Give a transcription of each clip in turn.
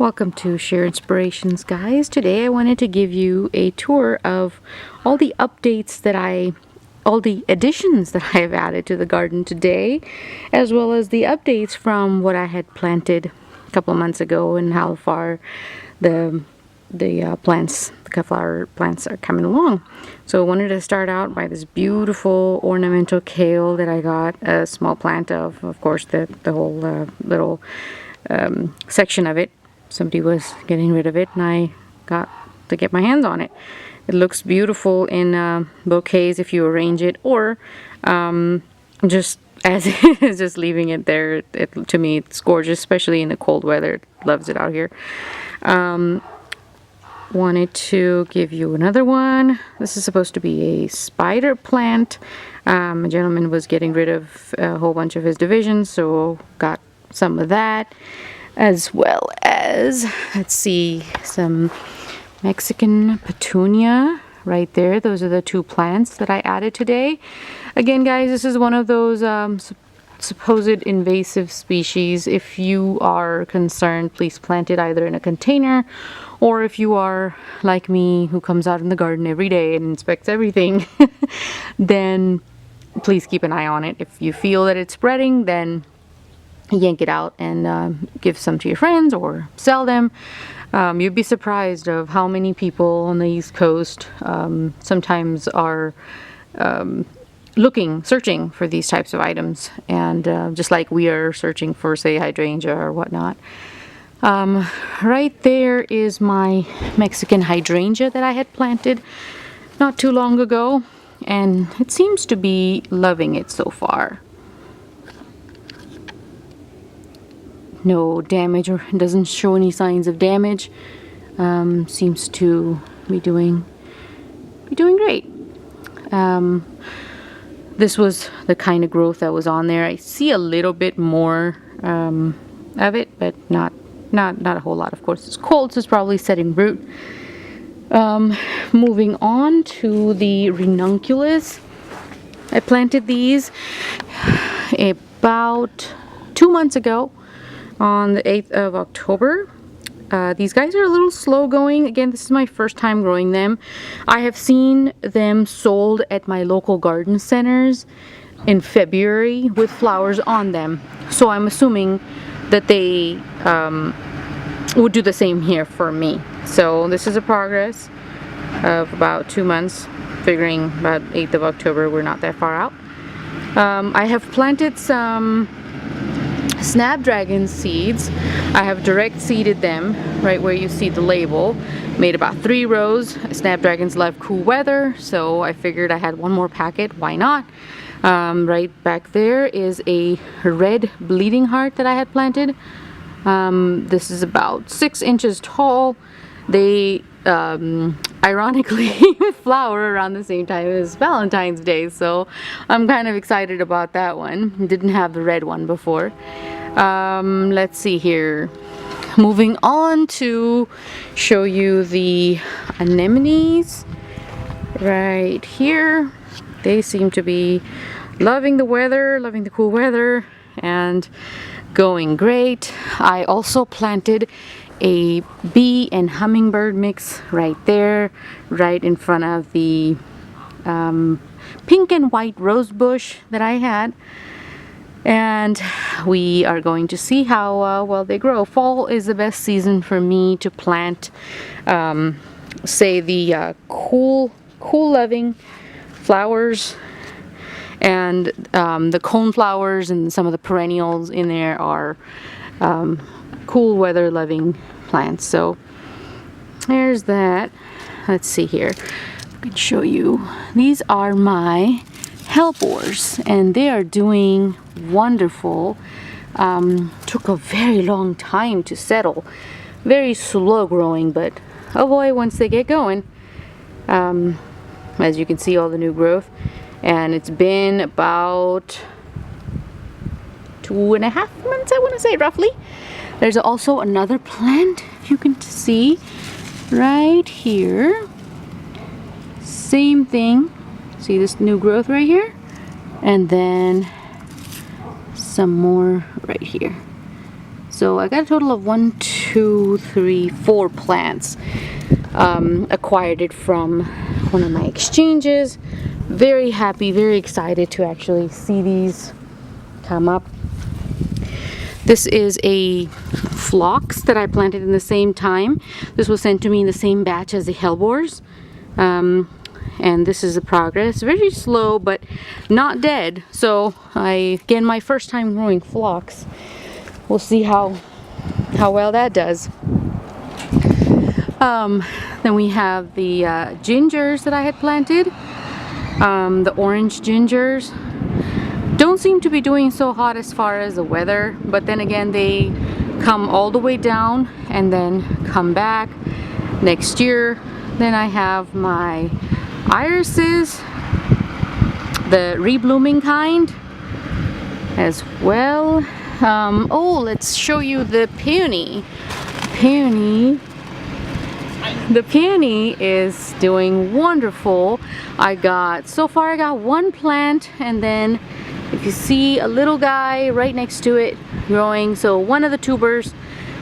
Welcome to Share Inspirations, guys. Today I wanted to give you a tour of all the all the additions that I have added to the garden today, as well as the updates from what I had planted a couple of months ago and how far the Coneflower plants are coming along. So I wanted to start out by this beautiful ornamental kale that I got a small plant of course, the whole little section of it. Somebody was getting rid of it and I got to get my hands on it. It looks beautiful in bouquets if you arrange it, or just as it is, just leaving it there. To me, it's gorgeous, especially in the cold weather. Loves it out here. Wanted to give you another one. This is supposed to be a spider plant. A gentleman was getting rid of a whole bunch of his divisions, so got some of that, as well as, let's see, some Mexican Petunia right there. Those are the two plants that I added today. Again, guys, this is one of those supposed invasive species. If you are concerned, please plant it either in a container, or if you are like me, who comes out in the garden every day and inspects everything, then please keep an eye on it. If you feel that it's spreading, then yank it out and give some to your friends or sell them. You'd be surprised of how many people on the East Coast sometimes are searching for these types of items, and just like we are searching for, say, hydrangea or whatnot. Right there is my Mexican hydrangea that I had planted not too long ago, and it seems to be loving it so far. No damage, or doesn't show any signs of damage. Seems to be doing great. This was the kind of growth that was on there. I see a little bit more of it, but not a whole lot. Of course, it's cold, so it's probably setting root. Moving on to the ranunculus. I planted these about 2 months ago, on the 8th of October. These guys are a little slow going. Again, this is my first time growing them. I have seen them sold at my local garden centers in February with flowers on them. So I'm assuming that they would do the same here for me. So this is a progress of about 2 months, figuring about 8th of October, we're not that far out. I have planted some Snapdragon seeds. I have direct seeded them right where you see the label. Made about 3 rows. Snapdragons love cool weather, so I figured I had one more packet. Why not? Right back there is a red bleeding heart that I had planted. This is about 6 inches tall. They ironically flower around the same time as Valentine's Day, so I'm kind of excited about that one. Didn't have the red one before. Let's see here. Moving on to show you the anemones right here. They seem to be loving the weather, loving the cool weather, and going great. I also planted a bee and hummingbird mix right there, right in front of the pink and white rose bush that I had, and we are going to see how well they grow. Fall is the best season for me to plant say the cool loving flowers, and the coneflowers and some of the perennials in there are cool weather loving plants. So there's that. Let's see here, I can show you. These are my hellebores, and they are doing wonderful. Took a very long time to settle, very slow growing, but oh boy, once they get going, as you can see, all the new growth. And it's been about 2.5 months, I want to say, roughly. There's also another plant, if you can see, right here. Same thing. See this new growth right here? And then some more right here. So I got a total of 1, 2, 3, 4 plants. Acquired it from one of my exchanges. Very happy, very excited to actually see these come up. This is a Phlox that I planted in the same time. This was sent to me in the same batch as the hellebores. And this is the progress. Very slow, but not dead. So again, my first time growing Phlox. We'll see how well that does. Then we have the gingers that I had planted. The orange gingers don't seem to be doing so hot as far as the weather, but then again they come all the way down and then come back next year. Then I have my irises, the reblooming kind as well. Oh, let's show you the peony. The peony is doing wonderful. So far I got one plant, and then if you see a little guy right next to it growing. So one of the tubers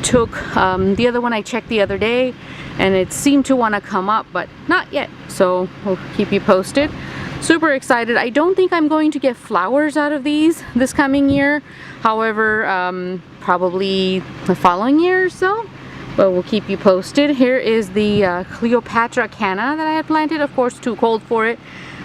took, the other one I checked the other day, and it seemed to want to come up, but not yet. So we'll keep you posted. Super excited. I don't think I'm going to get flowers out of these this coming year. However, probably the following year or so. But we'll keep you posted. Here is the Cleopatra canna that I had planted. Of course, too cold for it,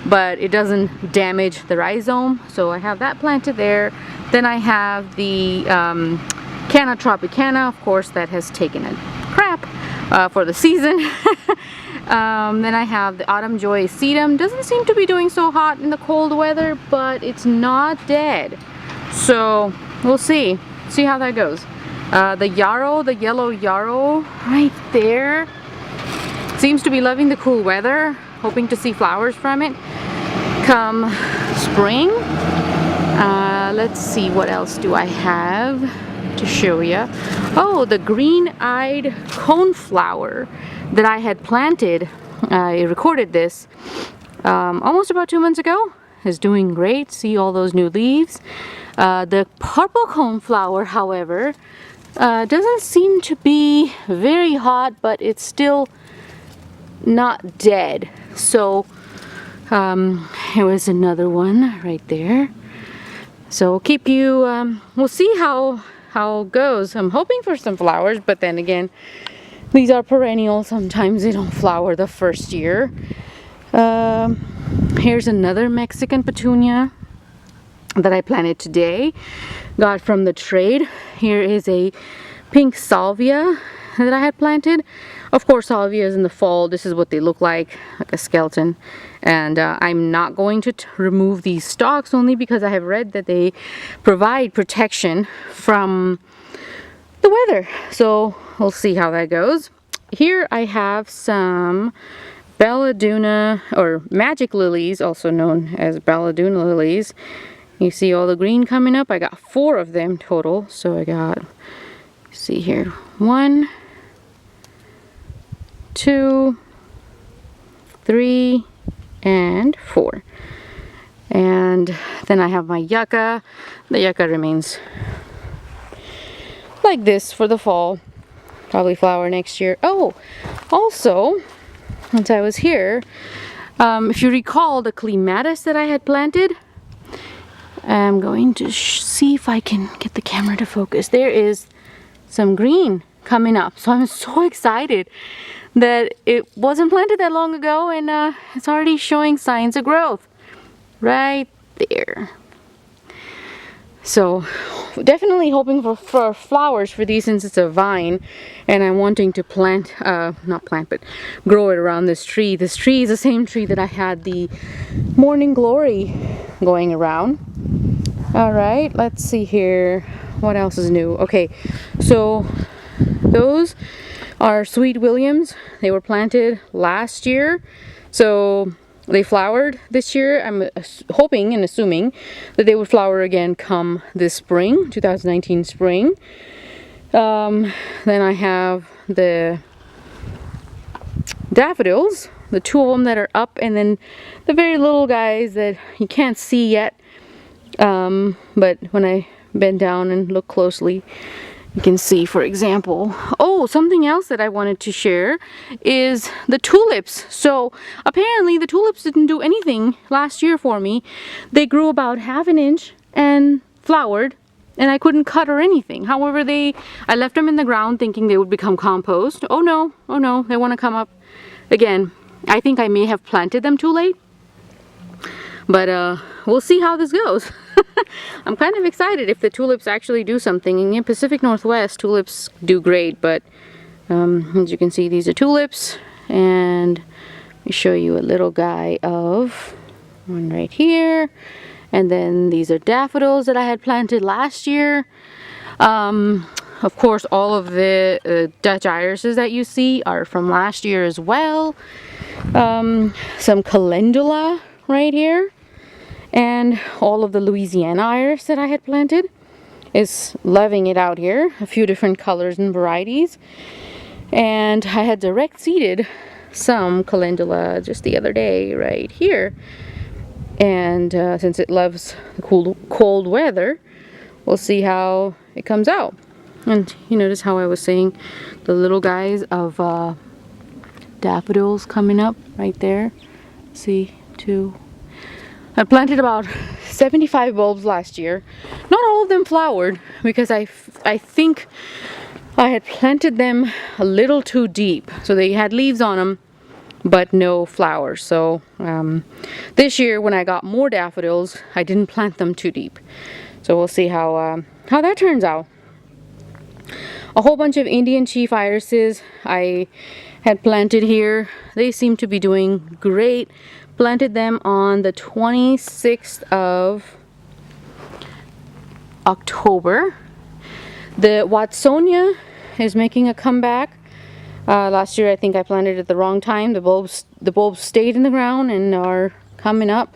but it doesn't damage the rhizome. So I have that planted there. Then I have the Canna Tropicana, of course, that has taken a crap for the season. Then I have the Autumn Joy Sedum. Doesn't seem to be doing so hot in the cold weather, but it's not dead. So we'll see how that goes. The yarrow, the yellow yarrow right there, seems to be loving the cool weather, hoping to see flowers from it come spring. Let's see, what else do I have to show you? Oh, the green-eyed coneflower that I had planted. I recorded this almost about 2 months ago. Is doing great. See all those new leaves. The purple coneflower, however, doesn't seem to be very hot, but it's still not dead. So here was another one right there. So we'll keep you, we'll see how it goes. I'm hoping for some flowers, but then again, these are perennial. Sometimes they don't flower the first year. Here's another Mexican petunia that I planted today. Got from the trade. Here is a pink salvia that I had planted. Of course, salvias in the fall, this is what they look like a skeleton. And I'm not going to remove these stalks, only because I have read that they provide protection from the weather. So we'll see how that goes. Here I have some belladonna, or magic lilies, also known as belladonna lilies. You see all the green coming up. I got 4 of them total. So I got, see here, 1, 2, 3, and 4. And then I have my yucca. The yucca remains like this for the fall. Probably flower next year. Oh, also, once I was here, if you recall the clematis that I had planted, I'm going to see if I can get the camera to focus. There is some green coming up. So I'm so excited that it wasn't planted that long ago, and it's already showing signs of growth right there. So definitely hoping for flowers for these, since it's a vine and I'm wanting to plant, not plant, but grow it around this tree. This tree is the same tree that I had the morning glory going around. All right, let's see here. What else is new? Okay, so those are Sweet Williams. They were planted last year, so they flowered this year. I'm hoping and assuming that they would flower again come this spring, 2019 spring. Then I have the daffodils, the 2 of them that are up, and then the very little guys that you can't see yet. But when I bend down and look closely, You can see, for example, oh, something else that I wanted to share is the tulips. So apparently the tulips didn't do anything last year for me. They grew about ½ an inch and flowered, and I couldn't cut or anything. However, I left them in the ground thinking they would become compost. Oh no, they want to come up again. I think I may have planted them too late, but we'll see how this goes. I'm kind of excited if the tulips actually do something. In Pacific Northwest, tulips do great, but as you can see, these are tulips, and let me show you a little guy of one right here, and then these are daffodils that I had planted last year. Of course, all of the Dutch irises that you see are from last year as well. Some calendula right here. And all of the Louisiana iris that I had planted is loving it out here. A few different colors and varieties. And I had direct seeded some calendula just the other day right here. And since it loves the cold weather, we'll see how it comes out. And you notice how I was saying the little guys of daffodils coming up right there. See, two. I planted about 75 bulbs last year. Not all of them flowered because I think I had planted them a little too deep. So they had leaves on them, but no flowers. So this year when I got more daffodils, I didn't plant them too deep. So we'll see how that turns out. A whole bunch of Indian chief irises I had planted here. They seem to be doing great. Planted them on the 26th of October. The Watsonia is making a comeback. Last year I think I planted it at the wrong time. The bulbs stayed in the ground and are coming up.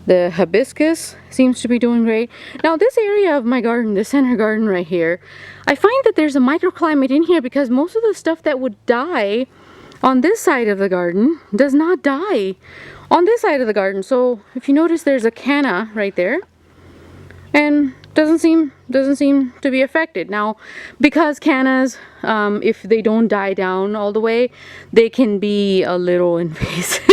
The hibiscus seems to be doing great. Now this area of my garden, the center garden right here, I find that there's a microclimate in here because most of the stuff that would die on this side of the garden does not die on this side of the garden. So if you notice, there's a canna right there and doesn't seem to be affected. Now because cannas, if they don't die down all the way, they can be a little invasive.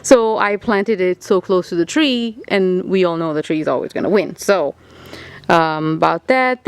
So I planted it so close to the tree, and we all know the tree is always going to win. So about that.